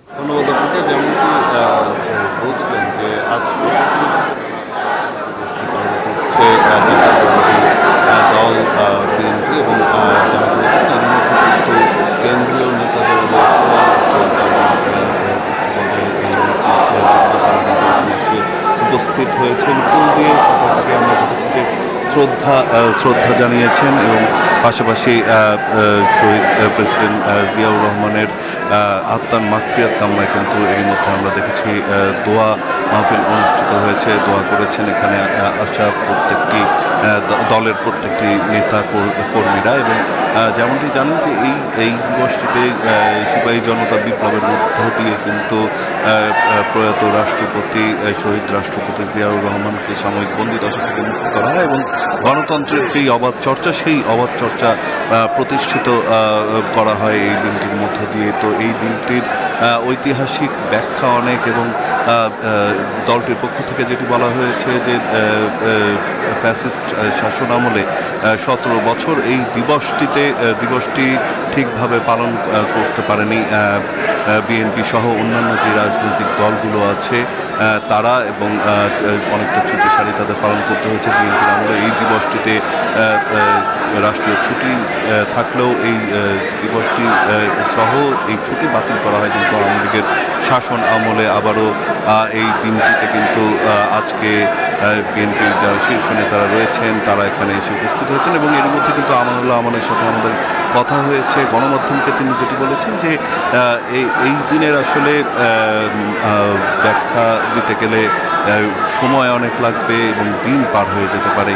ধন্যবাদ আপনাকে। যেমনটি বলছিলেন যে আজ দিবসটি পালন করছে জাতীয়তাবাদী দল বিএনপি এবং জামাতে দেখছেন এর মধ্যে কিন্তু কেন্দ্রীয় নেতাদের রয়েছে উচ্চ পর্যায়ের এই নেতৃত্ব তারা কিন্তু এখানে এসে উপস্থিত হয়েছেন। ফুল দিয়ে সকাল থেকে আমরা দেখেছি যে শ্রদ্ধা জানিয়েছেন এবং পাশাপাশি শহীদ প্রেসিডেন্ট জিয়াউর রহমানের আত্মার মাগফিরাত কামনায় কিন্তু এরই মধ্যে আমরা দেখেছি দোয়া মাহফিল অনুষ্ঠিত হয়েছে, দোয়া করেছেন এখানে আসা প্রত্যেকটি দলের প্রত্যেকটি নেতা কর্মীরা। এবং যেমনটি জানেন যে এই দিবসটিতে সিপাহী জনতা বিপ্লবের মধ্য দিয়ে কিন্তু প্রয়াত রাষ্ট্রপতি শহীদ রাষ্ট্রপতি জিয়াউর রহমানকে সাময়িক বন্দিদশা থেকে মুক্তি করা হয় এবং গণতন্ত্রের যেই অবাধ চর্চা সেই অবাধ চর্চা প্রতিষ্ঠিত করা হয় এই দিনটির মধ্য দিয়ে। তো এই দিনটির ঐতিহাসিক ব্যাখ্যা অনেক এবং দলটির পক্ষ থেকে যেটি বলা হয়েছে যে ফ্যাসিস্ট শাসন আমলে 17 বছর এই দিবসটি ঠিকভাবে পালন করতে পারেনি বিএনপি সহ অন্যান্য যে রাজনৈতিক দলগুলো আছে তারা, এবং অনেকটা ছুটি সারি তাদের পালন করতে হয়েছে বিএনপির আমলে। এই দিবসটিতে রাষ্ট্রীয় ছুটি থাকলেও এই দিবসটি সহ এই ছুটি বাতিল করা হয় কিন্তু আওয়ামী লীগের শাসন আমলে। আবারও এই দিনটিতে কিন্তু আজকে বিএনপির যারা শীর্ষ নেতারা রয়েছেন তারা এখানে এসে উপস্থিত হয়েছেন এবং এর মধ্যে কিন্তু আমানুল্লাহ আমানের সাথে আমাদের কথা হয়েছে। গণমাধ্যমকে তিনি যেটি বলেছেন যে এই দিনের আসলে ব্যাখ্যা দিতে গেলে সময় অনেক লাগবে এবং দিন পার হয়ে যেতে পারে,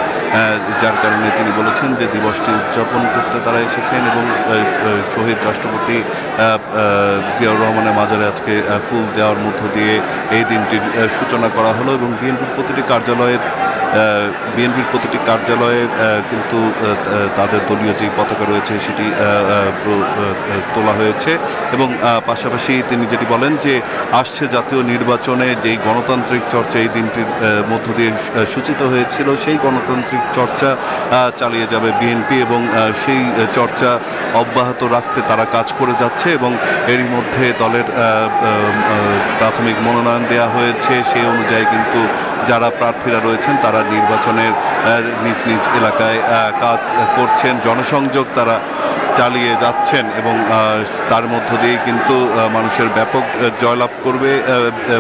যার কারণে তিনি বলেছেন যে দিবসটি উদযাপন করতে তারা এসেছেন এবং শহীদ রাষ্ট্রপতি জিয়াউর রহমানের মাজারে আজকে ফুল দেওয়ার মধ্য দিয়ে এই দিনটির সূচনা করা হলো এবং বিএনপির প্রতিটি কার্যালয়ে কিন্তু তাদের দলীয় যে পতাকা রয়েছে সেটি তোলা হয়েছে এবং পাশাপাশি তিনি যেটি বলেন যে আসছে জাতীয় নির্বাচনে যেই গণতান্ত্রিক চর্চা এই দিনটির মধ্য দিয়ে সূচিত হয়েছিল সেই গণতান্ত্রিক চর্চা চালিয়ে যাবে বিএনপি এবং সেই চর্চা অব্যাহত রাখতে তারা কাজ করে যাচ্ছে এবং এরই মধ্যে দলের প্রাথমিক মনোনয়ন দেওয়া হয়েছে। সেই অনুযায়ী কিন্তু যারা প্রার্থীরা রয়েছেন তারা নির্বাচনের নিজ নিজ এলাকায় কাজ করছেন, জনসংযোগ তারা চালিয়ে যাচ্ছেন এবং তার মধ্য দিয়ে কিন্তু মানুষের ব্যাপক জয়লাভ করবে,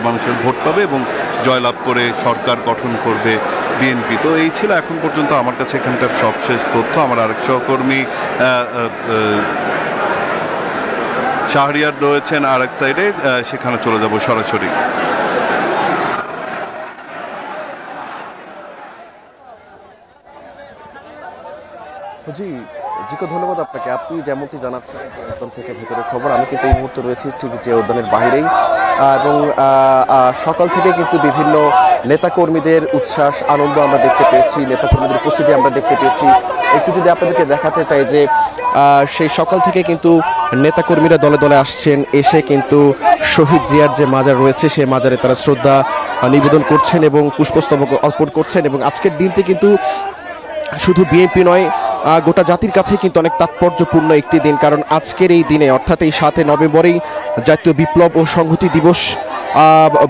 মানুষের ভোট পাবে এবং জয়লাভ করে সরকার গঠন করবে বিএনপি। তো এই ছিল এখন পর্যন্ত আমার কাছে এখানকার সবশেষ তথ্য। আমার আরেক সহকর্মী শাহরিয়ার রয়েছেন আরেক সাইডে, সেখানে চলে যাব সরাসরি। জিকো ধন্যবাদ আপনাকে। আপনি যেমনটি জানাচ্ছেন উদ্যান থেকে ভেতরের খবর, আমি কিন্তু এই মুহূর্তে রয়েছি ঠিক যে উদ্যানের বাহিরেই এবং সকাল থেকে কিন্তু বিভিন্ন নেতাকর্মীদের উচ্ছ্বাস আনন্দ আমরা দেখতে পেয়েছি, নেতাকর্মীদের উপস্থিতি আমরা দেখতে পেয়েছি। একটু যদি আপনাদেরকে দেখাতে চাই যে সেই সকাল থেকে কিন্তু নেতাকর্মীরা দলে দলে আসছেন, এসে কিন্তু শহীদ জিয়ার যে মাজার রয়েছে সেই মাজারে তারা শ্রদ্ধা নিবেদন করছেন এবং পুষ্পস্তবক অর্পণ করছেন এবং আজকের দিনটি কিন্তু শুধু বিএনপি নয় গোটা জাতির কাছে কিন্তু অনেক তাৎপর্যপূর্ণ একটি দিন, কারণ আজকের এই দিনে অর্থাৎ এই 7 নভেম্বরেই জাতীয় বিপ্লব ও সংহতি দিবস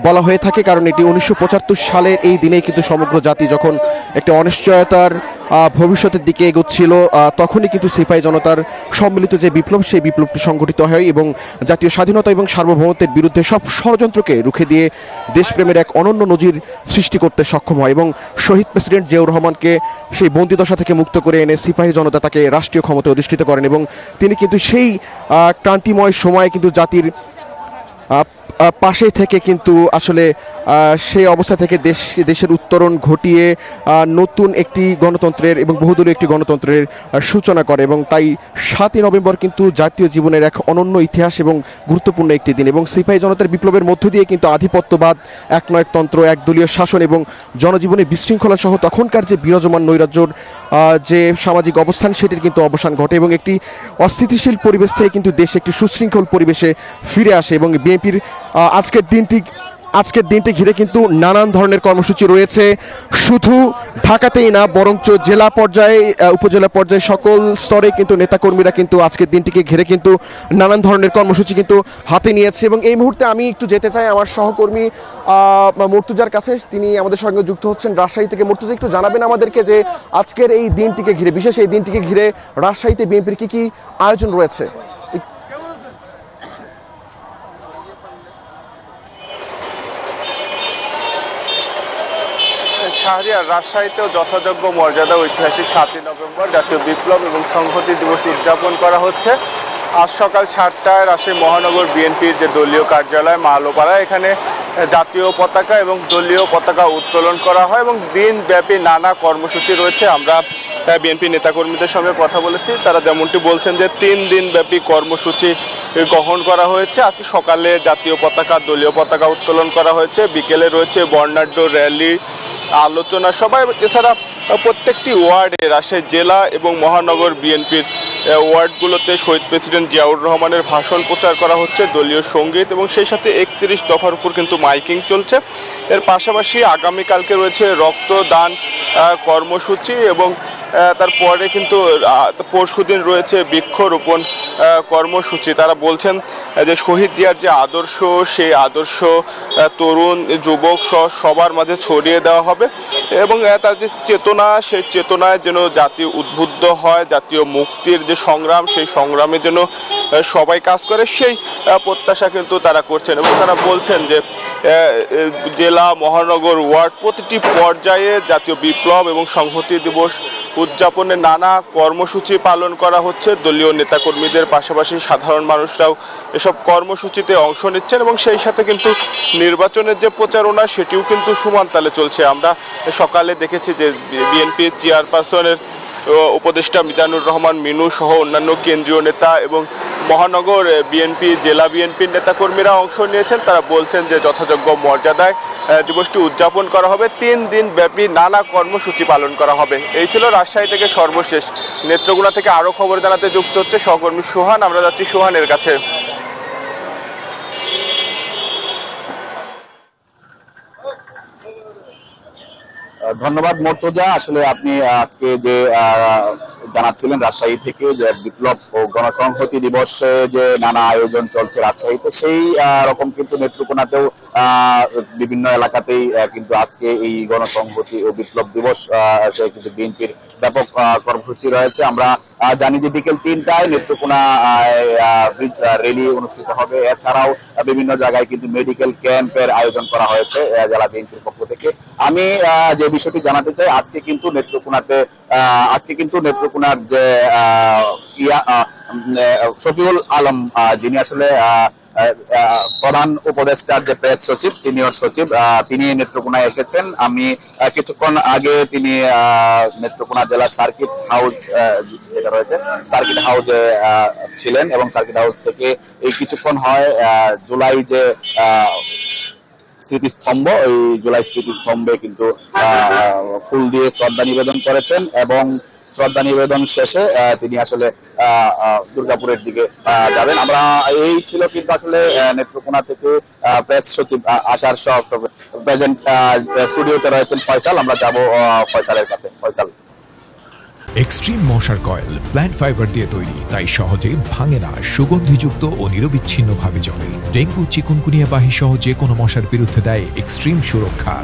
বলা হয়ে থাকে, কারণ এটি 1975 সালে এই দিনেই কিন্তু সমগ্র জাতি যখন একটি অনিশ্চয়তার ভবিষ্যতের দিকে এগোচ্ছিল তখনই কিন্তু সিপাহী জনতার সম্মিলিত যে বিপ্লব সেই বিপ্লবটি সংগঠিত হয় এবং জাতীয় স্বাধীনতা এবং সার্বভৌমত্বের বিরুদ্ধে সব ষড়যন্ত্রকে রুখে দিয়ে দেশপ্রেমের এক অনন্য নজির সৃষ্টি করতে সক্ষম হয় এবং শহীদ প্রেসিডেন্ট জিয়াউর রহমানকে সেই বন্দিদশা থেকে মুক্ত করে এনে সিপাহী জনতা তাকে রাষ্ট্রীয় ক্ষমতায় অধিষ্ঠিত করেন এবং তিনি কিন্তু সেই ক্রান্তিময় সময়ে কিন্তু জাতির পাশে থেকে কিন্তু আসলে সেই অবস্থা থেকে দেশের উত্তরণ ঘটিয়ে নতুন একটি গণতন্ত্রের এবং বহুদলীয় একটি গণতন্ত্রের সূচনা করে এবং তাই 7 নভেম্বর কিন্তু জাতীয় জীবনের এক অনন্য ইতিহাস এবং গুরুত্বপূর্ণ একটি দিন এবং সিপাহী জনতার বিপ্লবের মধ্য দিয়ে কিন্তু আধিপত্যবাদ, একনায়কতন্ত্র, একদলীয় শাসন এবং জনজীবনে বিশৃঙ্খলা সহ তখনকার যে বিরাজমান নৈরাজ্যর যে সামাজিক অবস্থান সেটির কিন্তু অবসান ঘটে এবং একটি অস্থিতিশীল পরিবেশ থেকে কিন্তু দেশ একটি সুশৃঙ্খল পরিবেশে ফিরে আসে এবং বিএনপির আজকের দিনটি আজকের দিনটি ঘিরে কিন্তু নানান ধরনের কর্মসূচি রয়েছে, শুধু ঢাকাতেই না বরঞ্চ জেলা পর্যায়ে উপজেলা পর্যায়ে সকল স্তরে কিন্তু নেতাকর্মীরা কিন্তু আজকের দিনটিকে ঘিরে কিন্তু নানান ধরনের কর্মসূচি কিন্তু হাতে নিয়েছে। এবং এই মুহূর্তে আমি একটু যেতে চাই আমার সহকর্মী মুর্তুজার কাছে, তিনি আমাদের সঙ্গে যুক্ত হচ্ছেন রাজশাহী থেকে। মুর্তুজা, একটু জানাবেন আমাদেরকে যে আজকের এই দিনটিকে ঘিরে, বিশেষ এই দিনটিকে ঘিরে রাজশাহীতে বিএনপির কি কি আয়োজন রয়েছে? শাহরিয়ার, রাজশাহীতেও যথাযোগ্য মর্যাদা ঐতিহাসিক 7ই নভেম্বর জাতীয় বিপ্লব এবং সংহতি দিবস উদযাপন করা হচ্ছে। আজ সকাল 7টায় রাজশাহী মহানগর বিএনপির যে দলীয় কার্যালয় মালোপাড়া, এখানে জাতীয় পতাকা এবং দলীয় পতাকা উত্তোলন করা হয় এবং দিনব্যাপী নানা কর্মসূচি রয়েছে। আমরা বিএনপি নেতাকর্মীদের সঙ্গে কথা বলেছি, তারা যেমনটি বলছেন যে 3 দিনব্যাপী কর্মসূচি গ্রহণ করা হয়েছে। আজকে সকালে জাতীয় পতাকা, দলীয় পতাকা উত্তোলন করা হয়েছে, বিকেলে রয়েছে বর্ণাঢ্য র্যালি, আলোচনা সভা। এছাড়া প্রত্যেকটি ওয়ার্ডে রাজশাহী জেলা এবং মহানগর বিএনপির ওয়ার্ডগুলোতে শহীদ প্রেসিডেন্ট জিয়াউর রহমানের ভাষণ প্রচার করা হচ্ছে, দলীয় সঙ্গীত, এবং সেই সাথে 31 দফার উপর কিন্তু মাইকিং চলছে। এর পাশাপাশি আগামীকালকে রয়েছে রক্তদান কর্মসূচি এবং তারপরে কিন্তু পরশুদিন রয়েছে বৃক্ষরোপণ কর্মসূচি। তারা বলছেন যে শহীদ জিয়ার যে আদর্শ, সেই আদর্শ তরুণ যুবক সহ সবার মাঝে ছড়িয়ে দেওয়া হবে এবং তার যে চেতনা, সেই চেতনায় যেন জাতি উদ্বুদ্ধ হয়, জাতীয় মুক্তির যে সংগ্রাম, সেই সংগ্রামে যেন সবাই কাজ করে, সেই প্রত্যাশা কিন্তু তারা করছেন। এবং তারা বলছেন যে জেলা, মহানগর, ওয়ার্ড প্রতিটি পর্যায়ে জাতীয় বিপ্লব এবং সংহতি দিবস উদযাপনে নানা কর্মসূচি পালন করা হচ্ছে। দলীয় নেতাকর্মীদের পাশাপাশি সাধারণ মানুষরাও এসব কর্মসূচিতে অংশ নিচ্ছেন এবং সেই সাথে কিন্তু নির্বাচনের যে প্রচারণা, সেটিও কিন্তু সমান তালে চলছে। আমরা সকালে দেখেছি যে বিএনপির চেয়ারপারসনের উপদেষ্টা মিজানুর রহমান মিনু সহ অন্যান্য কেন্দ্রীয় নেতা এবং মহানগর বিএনপি, জেলা বিএনপির নেতাকর্মীরা অংশ নিয়েছেন। তারা বলছেন যে যথাযোগ্য মর্যাদায় দিবসটি উদযাপন করা হবে, 3 দিন ব্যাপী নানা কর্মসূচি পালন করা হবে। এই ছিল রাজশাহী থেকে সর্বশেষ। নেত্রকোনা থেকে আরও খবর জানাতে যুক্ত হচ্ছে সহকর্মী সোহান। আমরা যাচ্ছি সোহানের কাছে। ধন্যবাদ মুর্তজা। আসলে আপনি আজকে যে জানাচ্ছিলেন রাজশাহী থেকে যে বিপ্লব ও গণসংহতি দিবসে যে নানা আয়োজন চলছে রাজশাহীতে, সেই রকম কিন্তু নেত্রকোনাতেও বিভিন্ন এলাকাতেই কিন্তু আজকে এই গণসংহতি ও বিপ্লব দিবস কিন্তু বিএনপির ব্যাপক কর্মসূচি রয়েছে। আমরা জানি যে বিকেল 3টায় নেত্রকোনা র্যালি অনুষ্ঠিত হবে। এছাড়াও বিভিন্ন জায়গায় কিন্তু মেডিকেল ক্যাম্পের আয়োজন করা হয়েছে জেলা বিএনপির পক্ষ থেকে। আমি যে বিষয়টি জানাতে চাই, আজকে কিন্তু নেত্রকোনার যে শফিউল আলম, যিনি আসলে প্রধান উপদেষ্টার যে প্রেস সচিব, সিনিয়র সচিব, তিনি নেত্রকোনায় এসেছেন। আমি কিছুক্ষণ আগে তিনি নেত্রকোনা জেলার সার্কিট হাউস যেটা রয়েছে, সার্কিট হাউসে ছিলেন এবং সার্কিট হাউস থেকে এই কিছুক্ষণ হয় জুলাই যে স্মৃতিস্তম্ভ, ওই জুলাই স্মৃতিস্তম্ভে কিন্তু ফুল দিয়ে শ্রদ্ধা নিবেদন করেছেন এবং শ্রদ্ধা নিবেদন শেষে তিনি আসলে দুর্গাপুরের দিকে যাবেন। আমরা এই ছিল কিন্তু আসলে নেত্রকোনা থেকে প্রেস সচিব আসার সব প্রেজেন্ট স্টুডিওতে রয়েছেন ফয়সাল। আমরা যাব ফয়সালের কাছে। ফয়সাল। এক্সট্রিম মশার কয়েল প্ল্যান্ট ফাইবার দিয়ে তৈরি, তাই সহজে ভাঙে না, সুগন্ধিযুক্ত ও নিরবিচ্ছিন্নভাবে জ্বলে। ডেঙ্গু, চিকুনগুনিয়া বাহি সহ যে কোনো মশার বিরুদ্ধে দেয় এক্সট্রিম সুরক্ষা।